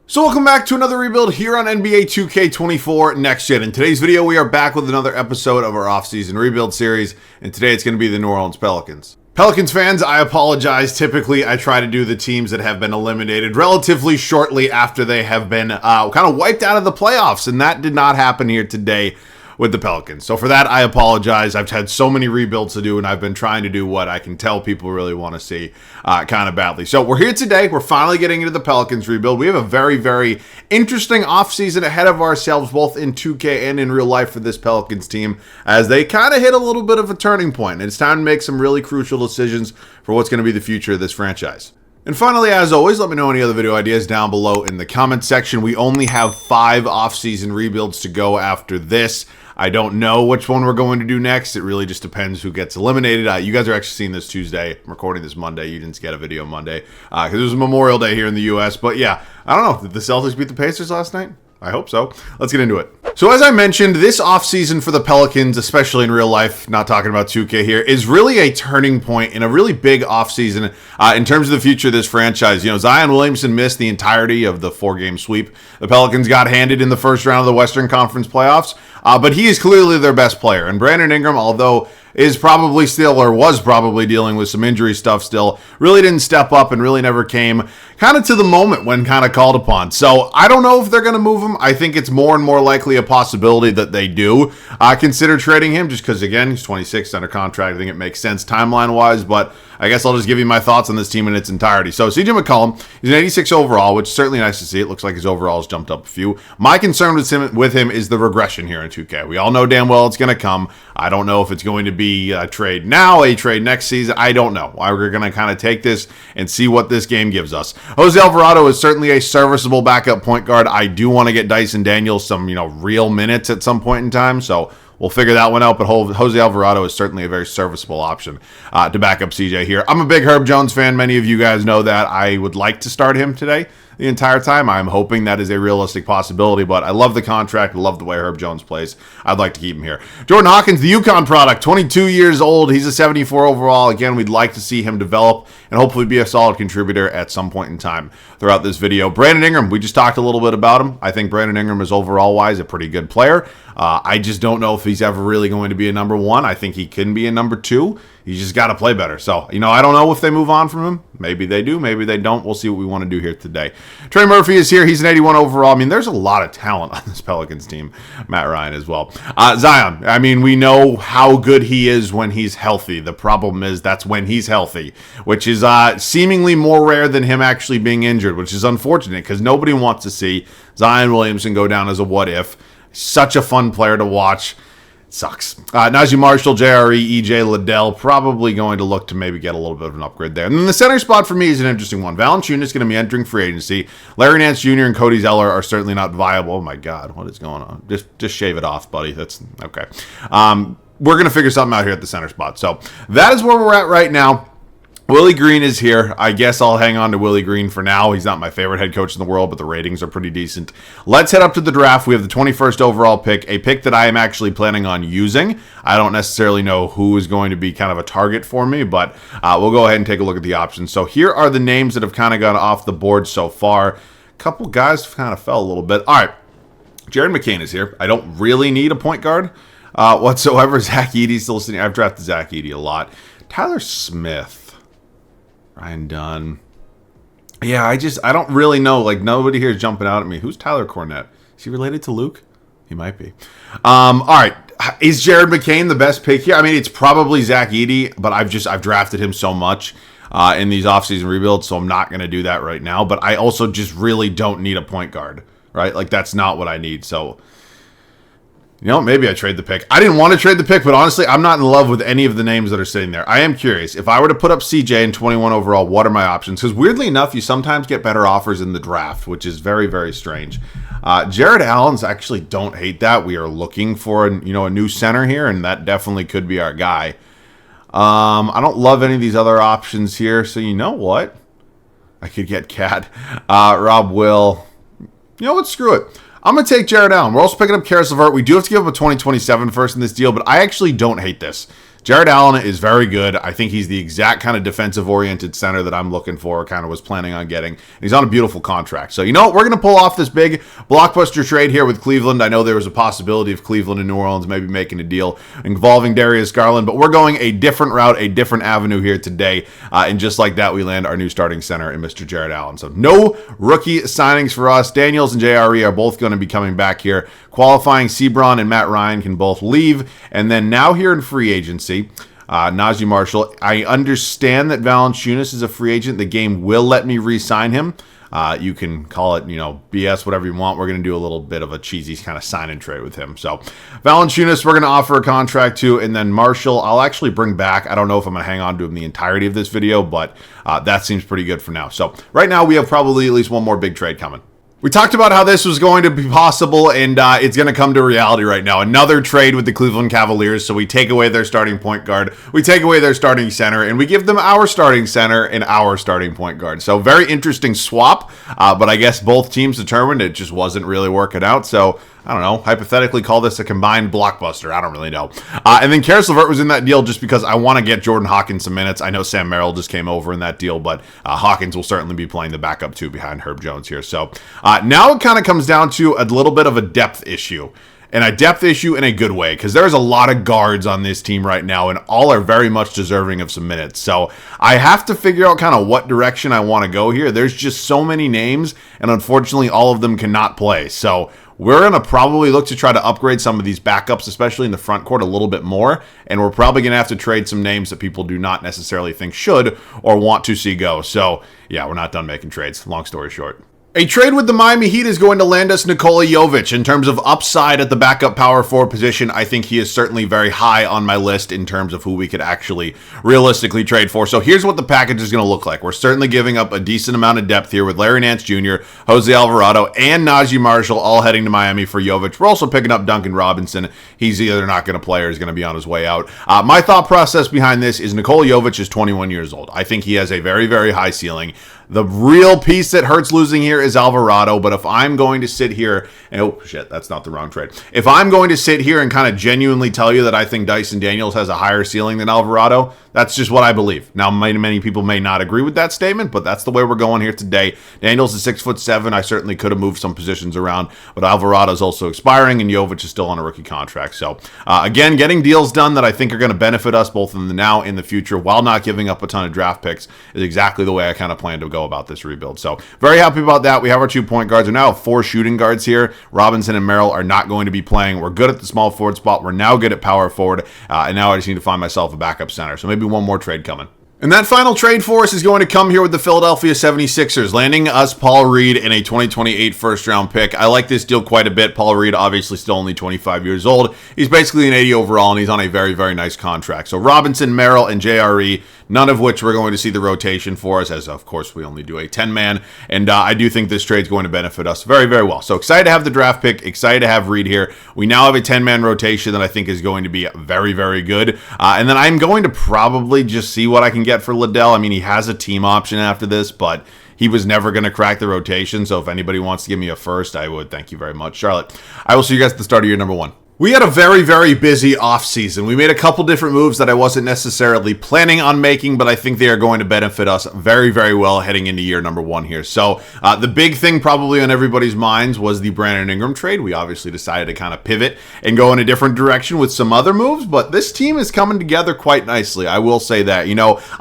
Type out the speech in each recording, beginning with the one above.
So welcome back to another rebuild here on NBA 2K24 Next Gen. In today's video, we are back with another episode of our offseason rebuild series, and today it's going to be the New Orleans Pelicans. Pelicans fans, I apologize. Typically, I try to do the teams that have been eliminated relatively shortly after they have been kind of wiped out of the playoffs, and that did not happen here today with the Pelicans. So for that, I apologize. I've had so many rebuilds to do, and I've been trying to do what I can tell people really want to see kind of badly. So we're here today. We're finally getting into the Pelicans rebuild. We have a very, very interesting offseason ahead of ourselves, both in 2K and in real life for this Pelicans team, as they kind of hit a little bit of a turning point. And it's time to make some really crucial decisions for what's going to be the future of this franchise. And finally, as always, let me know any other video ideas down below in the comment section. We only have 5 offseason rebuilds to go after this. I don't know which one we're going to do next. It really just depends who gets eliminated. You guys are actually seeing this Tuesday. I'm recording this Monday. You didn't get a video Monday because it was Memorial Day here in the U.S. But yeah, I don't know. Did the Celtics beat the Pacers last night? I hope so. Let's get into it. So as I mentioned, this offseason for the Pelicans, especially in real life, not talking about 2K here, is really a turning point in a really big offseason in terms of the future of this franchise. You know, Zion Williamson missed the entirety of the 4-game sweep the Pelicans got handed in the first round of the Western Conference playoffs, but he is clearly their best player. And Brandon Ingram, although is probably still, or was probably dealing with some injury stuff still, really didn't step up and really never came kind of to the moment when kind of called upon. So I don't know if they're going to move him. I think it's more and more likely a possibility that they do consider trading him, just because, again, he's 26 under contract. I think it makes sense timeline-wise, but I guess I'll just give you my thoughts on this team in its entirety. So CJ McCollum, he's an 86 overall, which is certainly nice to see. It looks like his overall has jumped up a few. My concern with him is the regression here in 2K. We all know damn well it's going to come. I don't know if it's going to be a trade now, a trade next season. I don't know. We're going to kind of take this and see what this game gives us. Jose Alvarado is certainly a serviceable backup point guard. I do want to get Dyson Daniels some, real minutes at some point in time, so we'll figure that one out, but Jose Alvarado is certainly a very serviceable option to back up CJ here. I'm a big Herb Jones fan. Many of you guys know that. I would like to start him today the entire time. I'm hoping that is a realistic possibility, but I love the contract. I love the way Herb Jones plays. I'd like to keep him here. Jordan Hawkins, the UConn product, 22 years old. He's a 74 overall. Again, we'd like to see him develop and hopefully be a solid contributor at some point in time throughout this video. Brandon Ingram, we just talked a little bit about him. I think Brandon Ingram is overall-wise a pretty good player. I just don't know if he's ever really going to be a number 1. I think he can be a number 2. He's just got to play better. So, I don't know if they move on from him. Maybe they do. Maybe they don't. We'll see what we want to do here today. Trey Murphy is here. He's an 81 overall. I mean, there's a lot of talent on this Pelicans team. Matt Ryan as well. Zion, we know how good he is when he's healthy. The problem is that's when he's healthy, which is seemingly more rare than him actually being injured, which is unfortunate because nobody wants to see Zion Williamson go down as a what-if. Such a fun player to watch. Sucks. Najee Marshall, JRE, EJ Liddell, probably going to look to maybe get a little bit of an upgrade there. And then the center spot for me is an interesting one. Valanciunas is going to be entering free agency. Larry Nance Jr. and Cody Zeller are certainly not viable. Oh my God, what is going on? Just shave it off, buddy. That's okay. We're going to figure something out here at the center spot. So that is where we're at right now. Willie Green is here. I guess I'll hang on to Willie Green for now. He's not my favorite head coach in the world, but the ratings are pretty decent. Let's head up to the draft. We have the 21st overall pick, a pick that I am actually planning on using. I don't necessarily know who is going to be kind of a target for me, but we'll go ahead and take a look at the options. So here are the names that have kind of gone off the board so far. A couple guys kind of fell a little bit. All right, Jared McCain is here. I don't really need a point guard whatsoever. Zach Edey's still sitting. I've drafted Zach Edey a lot. Tyler Smith. Ryan Dunn. Yeah, I don't really know. Like, nobody here is jumping out at me. Who's Tyler Cornett? Is he related to Luke? He might be. All right. Is Jared McCain the best pick here? I mean, it's probably Zach Edey, but I've drafted him so much in these offseason rebuilds, so I'm not going to do that right now. But I also just really don't need a point guard, right? Like, that's not what I need. So, maybe I trade the pick. I didn't want to trade the pick, but honestly, I'm not in love with any of the names that are sitting there. I am curious. If I were to put up CJ in 21 overall, what are my options? Because weirdly enough, you sometimes get better offers in the draft, which is very, very strange. Jared Allen's actually don't hate that. We are looking for a new center here, and that definitely could be our guy. I don't love any of these other options here, so you know what? I could get Cat, Rob Will. You know what? Screw it. I'm going to take Jared Allen. We're also picking up Karis LeVert. We do have to give up a 2027 first in this deal, but I actually don't hate this. Jared Allen is very good. I think he's the exact kind of defensive-oriented center that I'm looking for, kind of was planning on getting. And he's on a beautiful contract. So, you know what? We're going to pull off this big blockbuster trade here with Cleveland. I know there was a possibility of Cleveland and New Orleans maybe making a deal involving Darius Garland, but we're going a different route, a different avenue here today. And just like that, we land our new starting center in Mr. Jared Allen. So no rookie signings for us. Daniels and JRE are both going to be coming back here. Qualifying Sebron and Matt Ryan can both leave. And then now here in free agency, Najee Marshall. I understand that Valanciunas is a free agent. The game will let me re-sign him. You can call it, BS, whatever you want. We're going to do a little bit of a cheesy kind of sign and trade with him. So Valanciunas, we're going to offer a contract to, and then Marshall, I'll actually bring back. I don't know if I'm going to hang on to him the entirety of this video, but that seems pretty good for now. So right now we have probably at least one more big trade coming. We talked about how this was going to be possible, and it's going to come to reality right now. Another trade with the Cleveland Cavaliers, so we take away their starting point guard, we take away their starting center, and we give them our starting center and our starting point guard. So very interesting swap, but I guess both teams determined it just wasn't really working out, so I don't know, hypothetically call this a combined blockbuster. I don't really know. And then Karis LeVert was in that deal just because I want to get Jordan Hawkins some minutes. I know Sam Merrill just came over in that deal, but Hawkins will certainly be playing the backup too behind Herb Jones here. So now it kind of comes down to a little bit of a depth issue. And a depth issue in a good way, because there's a lot of guards on this team right now, and all are very much deserving of some minutes. So I have to figure out kind of what direction I want to go here. There's just so many names, and unfortunately all of them cannot play. So we're going to probably look to try to upgrade some of these backups, especially in the front court, a little bit more. And we're probably going to have to trade some names that people do not necessarily think should or want to see go. So yeah, we're not done making trades. Long story short. A trade with the Miami Heat is going to land us Nikola Jovic. In terms of upside at the backup power forward position, I think he is certainly very high on my list in terms of who we could actually realistically trade for. So here's what the package is going to look like. We're certainly giving up a decent amount of depth here with Larry Nance Jr., Jose Alvarado, and Najee Marshall all heading to Miami for Jovic. We're also picking up Duncan Robinson. He's either not going to play or he's going to be on his way out. My thought process behind this is Nikola Jovic is 21 years old. I think he has a very, very high ceiling. The real piece that hurts losing here is Alvarado, but if I'm going to sit here, and oh shit, that's not the wrong trade. If I'm going to sit here and kind of genuinely tell you that I think Dyson Daniels has a higher ceiling than Alvarado, that's just what I believe. Now, many people may not agree with that statement, but that's the way we're going here today. Daniels is 6'7". I certainly could have moved some positions around, but Alvarado is also expiring, and Jovic is still on a rookie contract. So, again, getting deals done that I think are going to benefit us both in the now and the future while not giving up a ton of draft picks is exactly the way I kind of plan to go about this rebuild. So, very happy about that. We have our 2 point guards. We now have 4 shooting guards here. Robinson and Merrill are not going to be playing. We're good at the small forward spot. We're now good at power forward, and now I just need to find myself a backup center. So maybe one more trade coming. And that final trade for us is going to come here with the Philadelphia 76ers, landing us Paul Reed in a 2028 first-round pick. I like this deal quite a bit. Paul Reed, obviously still only 25 years old. He's basically an 80 overall, and he's on a very, very nice contract. So Robinson, Merrill, and JRE, none of which we're going to see the rotation for us, as of course we only do a 10-man. And I do think this trade is going to benefit us very, very well. So excited to have the draft pick, excited to have Reed here. We now have a 10-man rotation that I think is going to be very, very good. And then I'm going to probably just see what I can get for Liddell. I mean, he has a team option after this, but he was never going to crack the rotation. So if anybody wants to give me a first, I would. Thank you very much, Charlotte. I will see you guys at the start of year number 1. We had a very, very busy offseason. We made a couple different moves that I wasn't necessarily planning on making, but I think they are going to benefit us very, very well heading into year number 1 here. So the big thing probably on everybody's minds was the Brandon Ingram trade. We obviously decided to kind of pivot and go in a different direction with some other moves, but this team is coming together quite nicely. I will say that.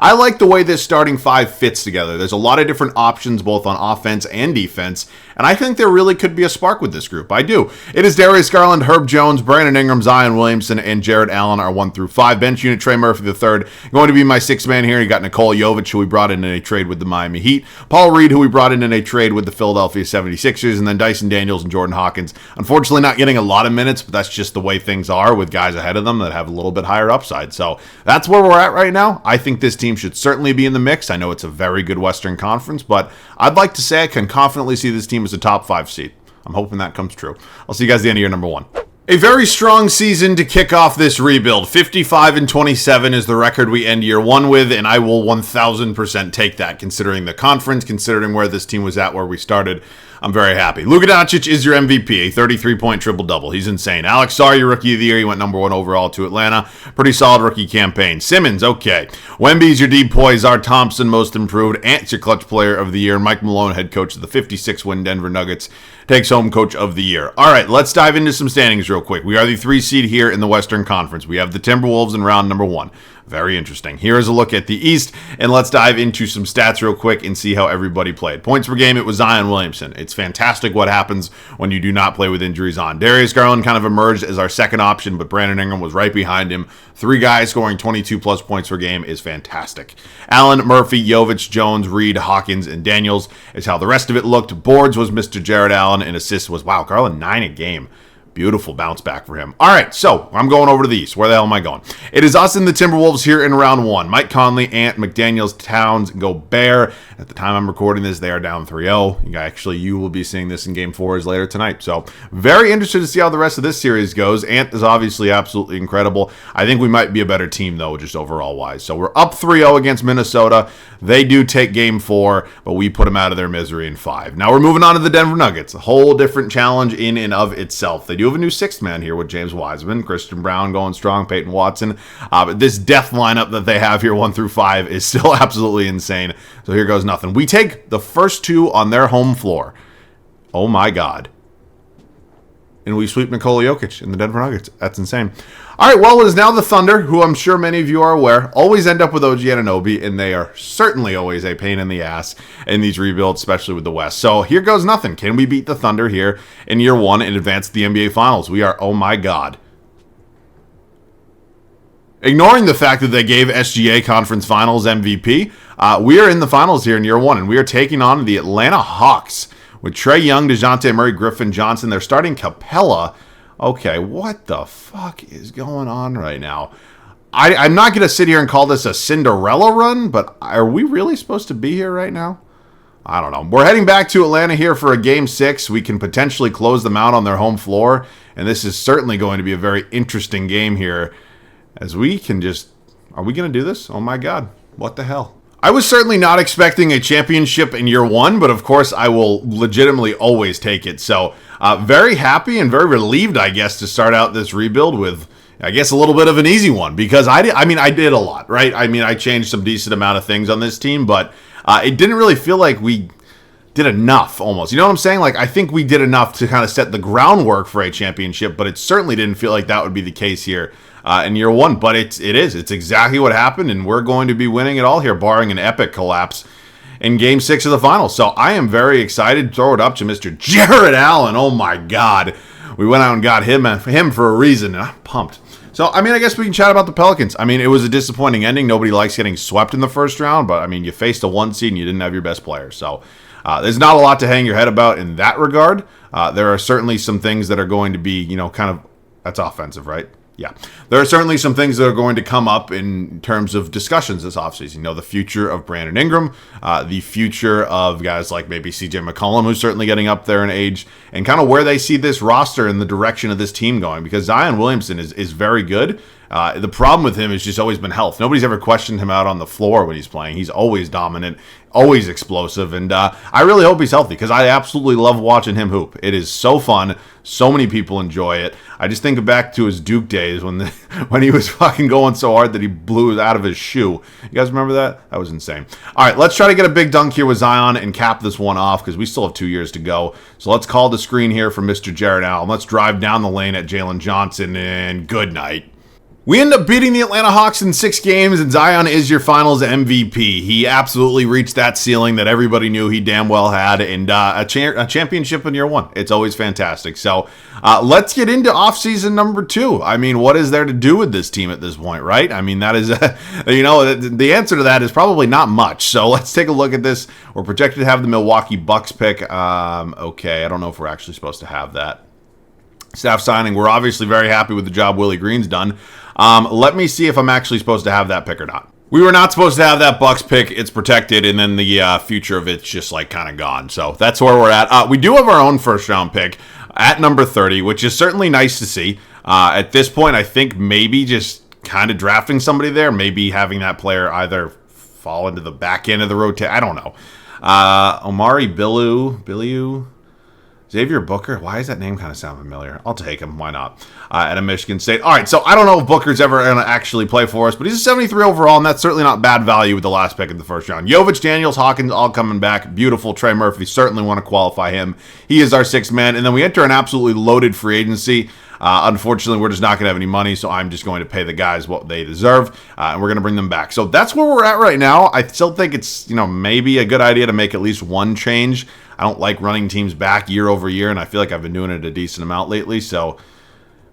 I like the way this starting 5 fits together. There's a lot of different options both on offense and defense, and I think there really could be a spark with this group. I do. It is Darius Garland, Herb Jones, Brandon Ingram, Zion Williamson, and Jared Allen are 1 through 5. Bench unit, Trey Murphy III, going to be my 6th man here. You got Nikola Jovic, who we brought in a trade with the Miami Heat. Paul Reed, who we brought in a trade with the Philadelphia 76ers. And then Dyson Daniels and Jordan Hawkins. Unfortunately, not getting a lot of minutes, but that's just the way things are with guys ahead of them that have a little bit higher upside. So that's where we're at right now. I think this team should certainly be in the mix. I know it's a very good Western Conference, but I'd like to say I can confidently see this team as a top 5 seed. I'm hoping that comes true. I'll see you guys at the end of year number 1. A very strong season to kick off this rebuild. 55-27 is the record we end year 1 with, and I will 1,000% take that, considering the conference, considering where this team was at, where we started. I'm very happy. Luka Doncic is your MVP, a 33-point triple-double. He's insane. Alex Sarr, your Rookie of the Year. He went number 1 overall to Atlanta. Pretty solid rookie campaign. Simmons, okay. Wemby's your deep boy. Czar Thompson, most improved. Ant's your clutch player of the year. Mike Malone, head coach of the 56-win Denver Nuggets, takes home coach of the year. All right, let's dive into some standings real quick. We are the 3 seed here in the Western Conference. We have the Timberwolves in round number 1. Very interesting. Here is a look at the East, and let's dive into some stats real quick and see how everybody played. Points per game, it was Zion Williamson. It's fantastic what happens when you do not play with injuries on. Darius Garland kind of emerged as our second option, but Brandon Ingram was right behind him. 3 guys scoring 22-plus points per game is fantastic. Allen, Murphy, Jovic, Jones, Reed, Hawkins, and Daniels is how the rest of it looked. Boards was Mr. Jared Allen, and assists was, wow, Garland 9 a game. Beautiful bounce back for him. All right, so I'm going over to the East. Where the hell am I going? It is us and the Timberwolves here in round 1. Mike Conley, Ant, McDaniels, Towns, Gobert. At the time I'm recording this, they are down 3-0. You will be seeing this in Game 4 later tonight. So very interested to see how the rest of this series goes. Ant is obviously absolutely incredible. I think we might be a better team, though, just overall wise. So we're up 3-0 against Minnesota. They do take Game 4, but we put them out of their misery in 5. Now we're moving on to the Denver Nuggets. A whole different challenge in and of itself. They do have a new 6th man here with James Wiseman, Christian Brown going strong, Peyton Watson. But this death lineup that they have here 1 through 5 is still absolutely insane. So here goes nothing. We take the first 2 on their home floor. Oh my God. And we sweep Nikola Jokic in the Denver Nuggets. That's insane. All right, well, it is now the Thunder, who I'm sure many of you are aware, always end up with OG Anunoby, and they are certainly always a pain in the ass in these rebuilds, especially with the West. So here goes nothing. Can we beat the Thunder here in year 1 and advance to the NBA Finals? We are, oh my God. Ignoring the fact that they gave SGA Conference Finals MVP, we are in the finals here in year 1, and we are taking on the Atlanta Hawks with Trae Young, DeJounte Murray, Griffin Johnson. They're starting Capella. Okay, what the fuck is going on right now? I'm not going to sit here and call this a Cinderella run, but are we really supposed to be here right now? I don't know. We're heading back to Atlanta here for a Game 6. We can potentially close them out on their home floor, and this is certainly going to be a very interesting game here as we can just... Are we going to do this? Oh my God. What the hell? I was certainly not expecting a championship in year 1, but of course I will legitimately always take it. So very happy and very relieved, I guess, to start out this rebuild with, I guess, a little bit of an easy one because I did a lot, right? I mean, I changed some decent amount of things on this team, but it didn't really feel like we did enough almost. You know what I'm saying? Like, I think we did enough to kind of set the groundwork for a championship, but it certainly didn't feel like that would be the case here in year 1. But it is. It's exactly what happened, and we're going to be winning it all here, barring an epic collapse in Game 6 of the Finals. So I am very excited. Throw it up to Mr. Jared Allen. Oh, my God. We went out and got him for a reason, and I'm pumped. So, I mean, I guess we can chat about the Pelicans. I mean, it was a disappointing ending. Nobody likes getting swept in the first round, but, I mean, you faced a 1 seed and you didn't have your best player. So there's not a lot to hang your head about in that regard. There are certainly some things that are going to be, kind of, that's offensive, right? Yeah. There are certainly some things that are going to come up in terms of discussions this offseason. The future of Brandon Ingram, the future of guys like maybe CJ McCollum, who's certainly getting up there in age, and kind of where they see this roster and the direction of this team going. Because Zion Williamson is very good. The problem with him has just always been health. Nobody's ever questioned him out on the floor when he's playing. He's always dominant, always explosive, and I really hope he's healthy because I absolutely love watching him hoop. It is so fun. So many people enjoy it. I just think back to his Duke days when he was fucking going so hard that he blew it out of his shoe. You guys remember that? That was insane. All right, let's try to get a big dunk here with Zion and cap this one off because we still have 2 years to go. So let's call the screen here for Mr. Jared Allen. Let's drive down the lane at Jalen Johnson, and good night. We end up beating the Atlanta Hawks in 6 games, and Zion is your finals MVP. He absolutely reached that ceiling that everybody knew he damn well had, and a championship in year 1. It's always fantastic. So let's get into offseason number 2. I mean, what is there to do with this team at this point, right? I mean, that is, the answer to that is probably not much. So let's take a look at this. We're projected to have the Milwaukee Bucks pick. Okay, I don't know if we're actually supposed to have that. Staff signing, we're obviously very happy with the job Willie Green's done. Let me see if I'm actually supposed to have that pick or not. We were not supposed to have that Bucks pick. It's protected, and then the future of it's just like kind of gone. So that's where we're at. We do have our own first round pick at number 30, which is certainly nice to see. At this point, I think maybe just kind of drafting somebody there, maybe having that player either fall into the back end of the rotation. I don't know. Omari Billiou. Xavier Booker? Why does that name kind of sound familiar? I'll take him. Why not? At a Michigan State. All right, so I don't know if Booker's ever going to actually play for us, but he's a 73 overall, and that's certainly not bad value with the last pick in the first round. Jovic, Daniels, Hawkins, all coming back. Beautiful. Trey Murphy, certainly want to qualify him. He is our sixth man, and then we enter an absolutely loaded free agency. Unfortunately, we're just not going to have any money, so I'm just going to pay the guys what they deserve, and we're going to bring them back. So that's where we're at right now. I still think it's, maybe a good idea to make at least one change. I don't like running teams back year over year, and I feel like I've been doing it a decent amount lately. So,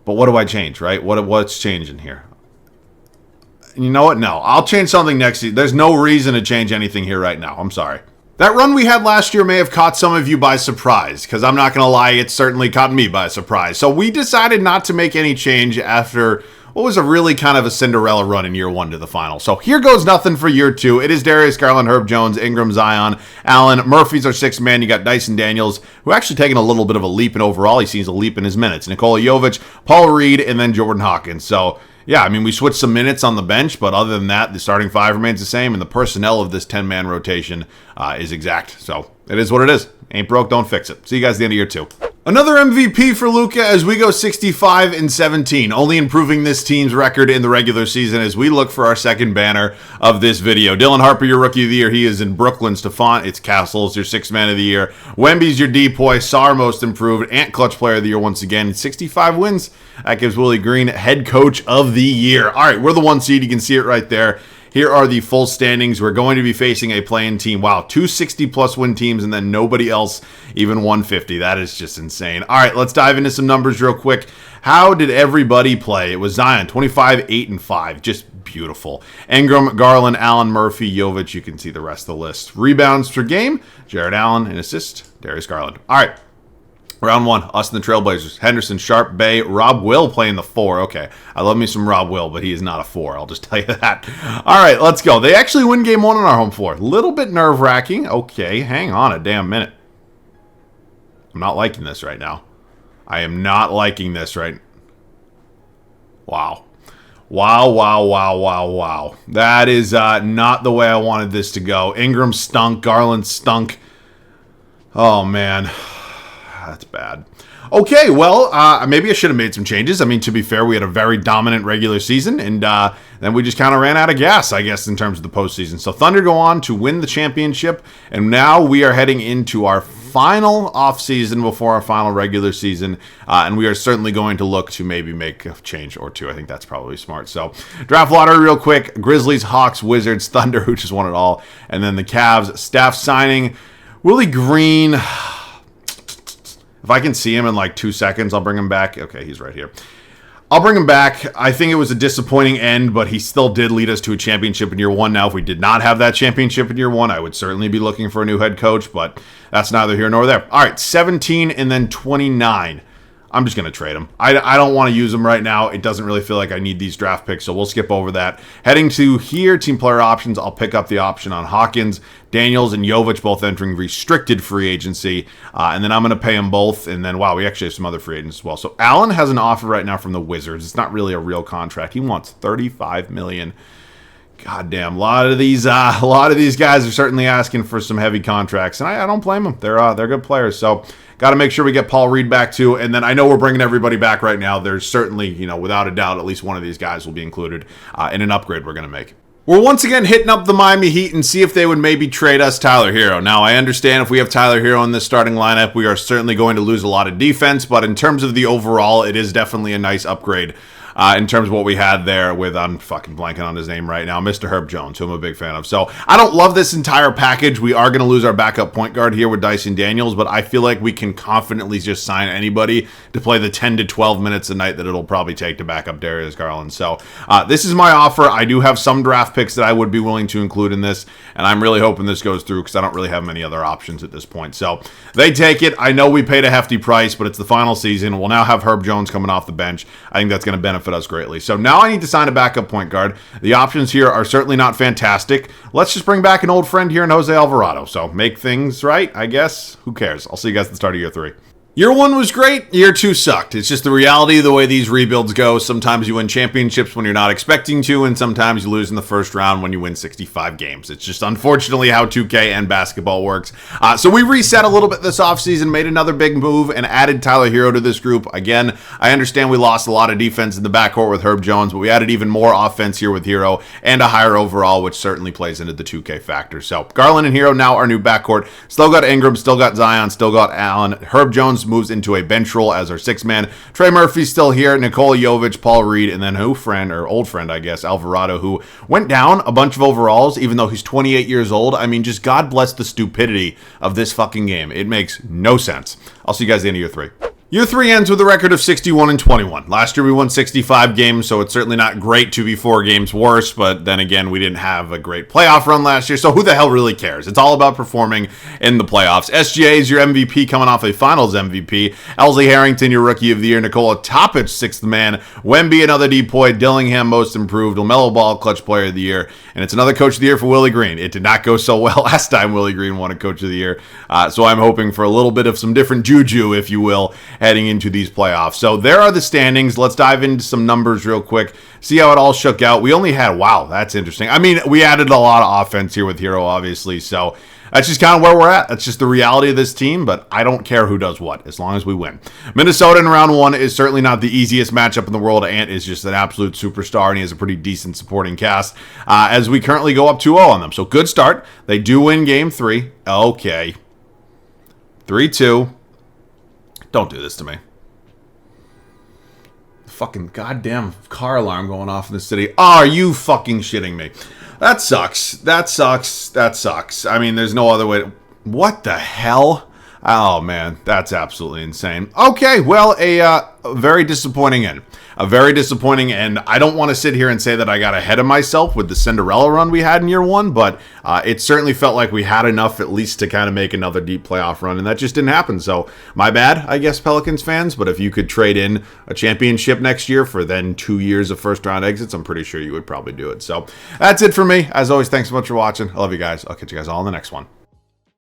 but what do I change, right? What's changing here? You know what? No, I'll change something next season. There's no reason to change anything here right now. I'm sorry. That run we had last year may have caught some of you by surprise, because I'm not going to lie, it certainly caught me by surprise. So we decided not to make any change after what was a really kind of a Cinderella run in year one to the final. So here goes nothing for year two. It is Darius Garland, Herb Jones, Ingram, Zion, Allen. Murphy's our sixth man. You got Dyson Daniels, who actually taken a little bit of a leap in overall. He sees a leap in his minutes. Nikola Jovic, Paul Reed, and then Jordan Hawkins. So yeah, I mean, we switched some minutes on the bench, but other than that, the starting five remains the same, and the personnel of this 10-man rotation is exact. So it is what it is. Ain't broke, don't fix it. See you guys at the end of year two. Another MVP for Luka as we go 65-17, only improving this team's record in the regular season as we look for our second banner of this video. Dylan Harper, your rookie of the year. He is in Brooklyn. Stephon, it's Castles, your sixth man of the year. Wemby's your depoy. Sarr, most improved. Ant, clutch player of the year once again. 65 wins. That gives Willie Green head coach of the year. All right, we're the one seed. You can see it right there. Here are the full standings. We're going to be facing a play-in team. Wow, 260-plus win teams, and then nobody else even 150. That is just insane. All right, let's dive into some numbers real quick. How did everybody play? It was Zion, 25, 8, and 5. Just beautiful. Ingram, Garland, Allen, Murphy, Jovic. You can see the rest of the list. Rebounds per game, Jared Allen. And assist, Darius Garland. All right. Round one, us and the Trailblazers. Henderson, Sharp, Bay, Rob Will playing the 4. Okay, I love me some Rob Will, but he is not a 4. I'll just tell you that. All right, let's go. They actually win game one on our home floor. Little bit nerve-wracking. Okay, hang on a damn minute. I'm not liking this right now. I am not liking this right. Wow. Wow. That is not the way I wanted this to go. Ingram stunk. Garland stunk. Oh, man. That's bad. Okay, well, maybe I should have made some changes. I mean, to be fair, we had a very dominant regular season, and then we just kind of ran out of gas, I guess, in terms of the postseason. So Thunder go on to win the championship, and now we are heading into our final offseason before our final regular season, and we are certainly going to look to maybe make a change or two. I think that's probably smart. So draft lottery real quick. Grizzlies, Hawks, Wizards, Thunder, who just won it all, and then the Cavs. Staff signing, Willie Green. If I can see him in like 2 seconds, I'll bring him back. Okay, he's right here. I'll bring him back. I think it was a disappointing end, but he still did lead us to a championship in year one. Now, if we did not have that championship in year one, I would certainly be looking for a new head coach, but that's neither here nor there. All right, 17 and then 29. I'm just going to trade him. I don't want to use them right now. It doesn't really feel like I need these draft picks, so we'll skip over that. Heading to here, team player options, I'll pick up the option on Hawkins, Daniels, and Jovic both entering restricted free agency, and then I'm going to pay them both, and then, wow, we actually have some other free agents as well. So Allen has an offer right now from the Wizards. It's not really a real contract. He wants $35 million. God damn, a lot of these guys are certainly asking for some heavy contracts, and I don't blame them. They're good players, so got to make sure we get Paul Reed back too. And then I know we're bringing everybody back right now. There's certainly, without a doubt, at least one of these guys will be included in an upgrade we're going to make. We're once again hitting up the Miami Heat and see if they would maybe trade us Tyler Hero. Now, I understand if we have Tyler Hero in this starting lineup, we are certainly going to lose a lot of defense, but in terms of the overall, it is definitely a nice upgrade. In terms of what we had there with, I'm fucking blanking on his name right now, Mr. Herb Jones, who I'm a big fan of. So I don't love this entire package. We are going to lose our backup point guard here with Dyson Daniels, but I feel like we can confidently just sign anybody to play the 10 to 12 minutes a night that it'll probably take to back up Darius Garland. So this is my offer. I do have some draft picks that I would be willing to include in this, and I'm really hoping this goes through because I don't really have many other options at this point. So they take it. I know we paid a hefty price, but it's the final season. We'll now have Herb Jones coming off the bench. I think that's going to benefit us greatly. So now I need to sign a backup point guard. The options here are certainly not fantastic. Let's just bring back an old friend here in Jose Alvarado. So make things right, I guess. Who cares? I'll see you guys at the start of year 3. Year one was great. Year two sucked. It's just the reality of the way these rebuilds go. Sometimes you win championships when you're not expecting to, and sometimes you lose in the first round when you win 65 games. It's just unfortunately how 2K and basketball works. So we reset a little bit this offseason, made another big move, and added Tyler Hero to this group. Again, I understand we lost a lot of defense in the backcourt with Herb Jones, but we added even more offense here with Hero and a higher overall, which certainly plays into the 2K factor. So Garland and Hero now our new backcourt. Still got Ingram, still got Zion, still got Allen. Herb Jones moves into a bench role as our sixth man. Trey Murphy's still here. Nikola Jovic, Paul Reed, and then old friend, I guess, Alvarado, who went down a bunch of overalls, even though he's 28 years old. I mean, just God bless the stupidity of this fucking game. It makes no sense. I'll see you guys at the end of year three. Year three ends with a record of 61-21. Last year we won 65 games, so it's certainly not great to be 4 games worse, but then again, we didn't have a great playoff run last year, so who the hell really cares? It's all about performing in the playoffs. SGA is your MVP coming off a finals MVP. Elsie Harrington, your rookie of the year. Nikola Topic, sixth man. Wemby, another DPOY. Dillingham, most improved. LaMelo Ball, clutch player of the year. And it's another coach of the year for Willie Green. It did not go so well last time Willie Green won a coach of the year, so I'm hoping for a little bit of some different juju, if you will, heading into these playoffs. So there are the standings. Let's dive into some numbers real quick, see how it all shook out. We only had, wow, that's interesting. I mean, we added a lot of offense here with Hero, obviously, so that's just kind of where we're at. That's just the reality of this team, but I don't care who does what, as long as we win. Minnesota in round one is certainly not the easiest matchup in the world. Ant is just an absolute superstar, and he has a pretty decent supporting cast, as we currently go up 2-0 on them. So good start. They do win game 3. Okay. 3-2. Don't do this to me. Fucking goddamn car alarm going off in the city. Oh, are you fucking shitting me? That sucks. That sucks. That sucks. I mean, there's no other way to... What the hell? Oh, man. That's absolutely insane. Okay, well, a very disappointing end. A very disappointing end. I don't want to sit here and say that I got ahead of myself with the Cinderella run we had in year one, but it certainly felt like we had enough at least to kind of make another deep playoff run, and that just didn't happen. So my bad, I guess, Pelicans fans, but if you could trade in a championship next year for then 2 years of first-round exits, I'm pretty sure you would probably do it. So that's it for me. As always, thanks so much for watching. I love you guys. I'll catch you guys all in the next one.